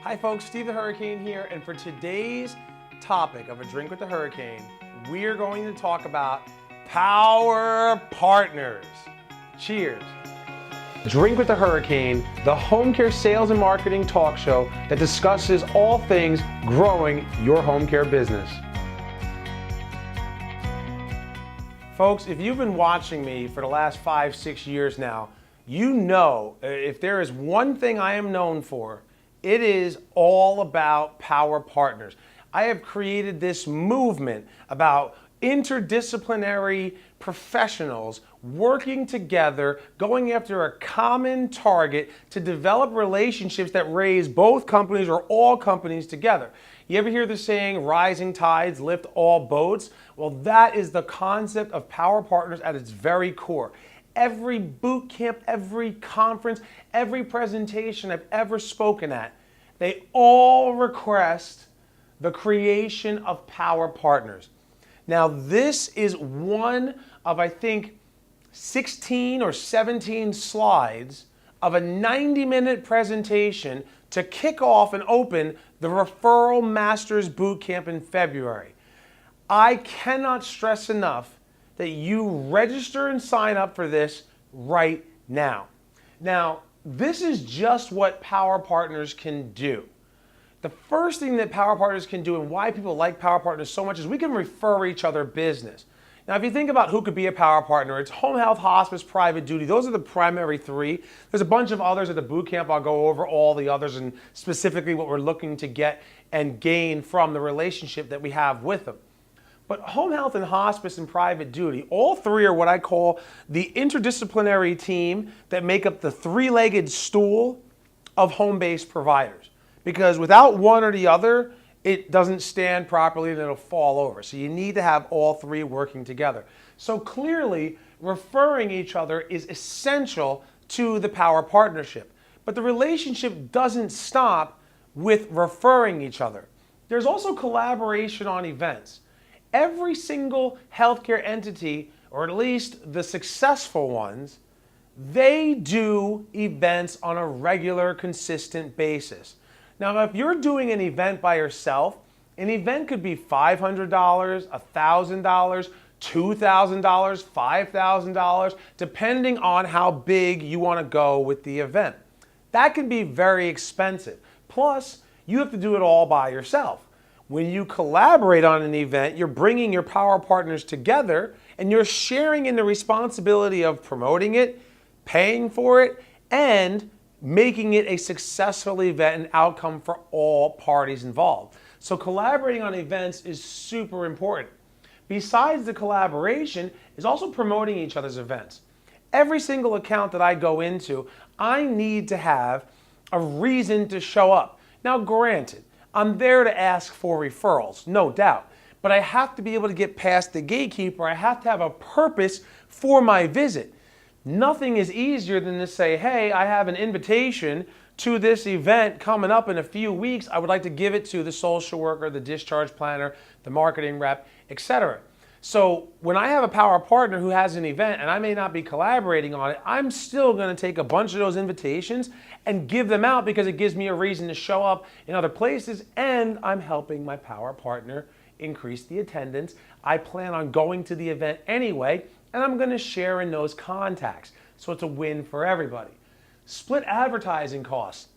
Hi folks, Steve the Hurricane here, and for today's topic of A Drink with the Hurricane, we're going to talk about power partners. Cheers. Drink with the Hurricane, the home care sales and marketing talk show that discusses all things growing your home care business. Folks, if you've been watching me for the last 5-6 years now, you know if there is one thing I am known for, it is all about power partners. I have created this movement about interdisciplinary professionals working together, going after a common target to develop relationships that raise both companies or all companies together. You ever hear the saying, rising tides lift all boats? Well, that is the concept of power partners at its very core. Every boot camp, every conference, every presentation I've ever spoken at, they all request the creation of power partners. Now, this is one of, I think, 16 or 17 slides of a 90-minute presentation to kick off and open the Referral Masters Bootcamp in February. I cannot stress enough that you register and sign up for this right now. Now, this is just what power partners can do. The first thing that power partners can do and why people like power partners so much is we can refer each other business. Now, if you think about who could be a power partner, it's home health, hospice, private duty. Those are the primary three. There's a bunch of others at the boot camp. I'll go over all the others and specifically what we're looking to get and gain from the relationship that we have with them. But home health and hospice and private duty, all three are what I call the interdisciplinary team that make up the three-legged stool of home-based providers. Because without one or the other, it doesn't stand properly and it'll fall over. So you need to have all three working together. So clearly, referring each other is essential to the power partnership. But the relationship doesn't stop with referring each other. There's also collaboration on events. Every single healthcare entity, or at least the successful ones, they do events on a regular, consistent basis. Now, if you're doing an event by yourself, an event could be $500, $1,000, $2,000, $5,000, depending on how big you want to go with the event. That can be very expensive. Plus, you have to do it all by yourself. When you collaborate on an event, you're bringing your power partners together and you're sharing in the responsibility of promoting it, paying for it, and making it a successful event and outcome for all parties involved. So collaborating on events is super important. Besides the collaboration is also promoting each other's events. Every single account that I go into, I need to have a reason to show up. Now, granted, I'm there to ask for referrals, no doubt, but I have to be able to get past the gatekeeper. I have to have a purpose for my visit. Nothing is easier than to say, hey, I have an invitation to this event coming up in a few weeks. I would like to give it to the social worker, the discharge planner, the marketing rep, etc. So when I have a power partner who has an event and I may not be collaborating on it, I'm still going to take a bunch of those invitations and give them out because it gives me a reason to show up in other places and I'm helping my power partner increase the attendance. I plan on going to the event anyway and I'm going to share in those contacts. So it's a win for everybody. Split advertising costs.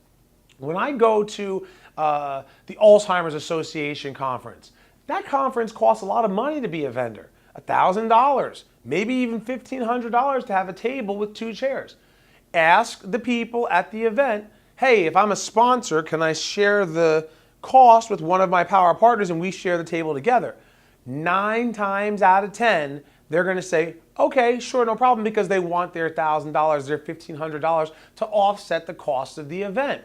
When I go to the Alzheimer's Association conference, that conference costs a lot of money to be a vendor, $1,000, maybe even $1,500 to have a table with 2 chairs. Ask the people at the event, hey, if I'm a sponsor, can I share the cost with one of my power partners and we share the table together? 9 times out of 10, they're going to say, okay, sure, no problem, because they want their $1,000, their $1,500 to offset the cost of the event.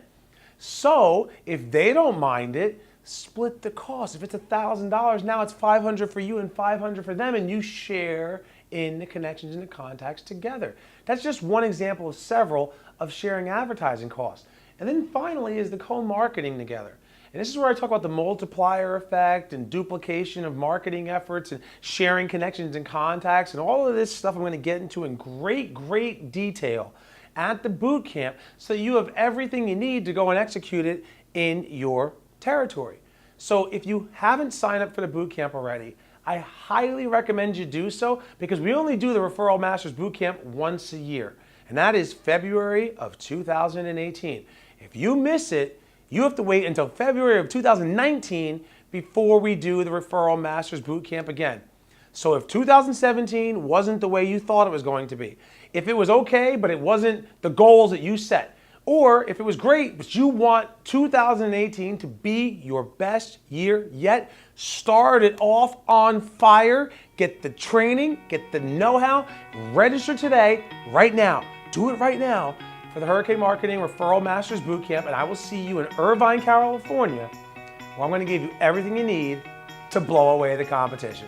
So if they don't mind it, split the cost. If it's $1,000, now it's $500 for you and $500 for them, and you share in the connections and the contacts together. That's just one example of several of sharing advertising costs. And then finally is the co-marketing together. And this is where I talk about the multiplier effect and duplication of marketing efforts and sharing connections and contacts and all of this stuff I'm going to get into in great detail at the boot camp so you have everything you need to go and execute it in your territory. So if you haven't signed up for the boot camp already, I highly recommend you do so, because we only do the Referral Masters Bootcamp once a year, and that is February of 2018. If you miss it, you have to wait until February of 2019 before we do the Referral Masters Bootcamp again. So if 2017 wasn't the way you thought it was going to be, if it was okay but it wasn't the goals that you set, or if it was great but you want 2018 to be your best year yet, start it off on fire, get the training, get the know-how, register today, right now. Do it right now for the Hurricane Marketing Referral Masters Bootcamp, and I will see you in Irvine, California, where I'm going to give you everything you need to blow away the competition.